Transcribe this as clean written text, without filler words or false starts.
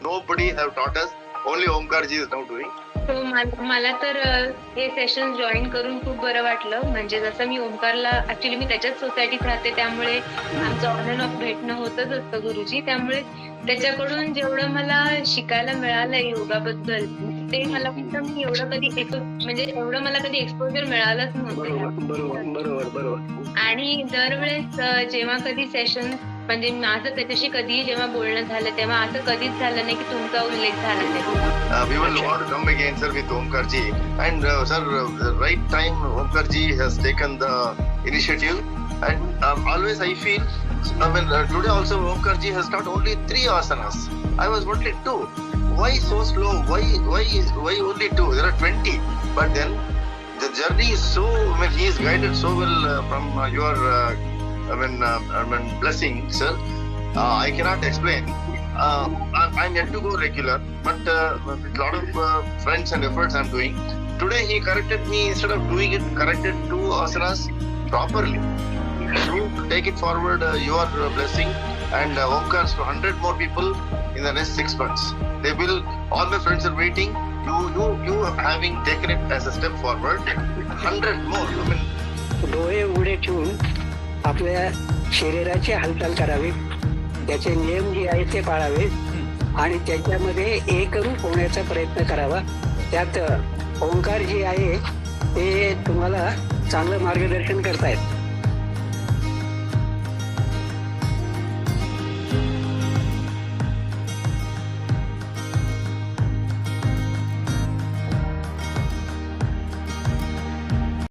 nobody have taught us. Only Omkarji is now doing. So मला तर हे session join करून खूप बरं वाटलं. म्हणजे जसं मी ओमकारला ऍक्च्युली मी त्याच्याच सोसायटीत राहते, त्यामुळे आमचं ऑन अँड ऑफ भेटणं होतच असतं गुरुजी. त्यामुळे त्याच्याकडून जेवढं मला शिकायला मिळालंय योगाबद्दल, ते मला वाटतं मी एवढं कधी म्हणजे एवढं मला कधी एक्सपोजर मिळालंच नव्हतं. बरोबर. आणि दरवेळेस जेव्हा कधी सेशन म्हणजे माझं त्याच्याशी कधीही जेव्हा बोलणं झालं तेव्हा असं कधीच झालं नाही की तुमचा उल्लेख झाला नाही. We will want to come again, sir, with Omkarji. And sir, the right time Omkarji has taken the initiative. And always I feel, today also Omkarji has taught only 3 asanas. I was only 2. Why so slow? Why only 2? There are 20. But then the journey is so, he is guided so well from your blessing, sir. I cannot explain. I'm yet to go regular, but with a lot of friends and efforts I'm doing. Today he corrected me, instead of doing it, corrected 2 asanas properly. You take it forward, your blessing, and Omkars to 100 more people in the next 6 months. They will, all my friends are waiting. You having taken it as a step forward, 100 more. डोळे उघडे ठेवून आपल्या शरीराची हालचाल करावी, त्याचे नियम जे आहेत ते पाळावे आणि त्याच्यामध्ये एकरूप होण्याचा प्रयत्न करावा. त्यात ओंकार जे आहे ते तुम्हाला चांगलं मार्गदर्शन करतायत.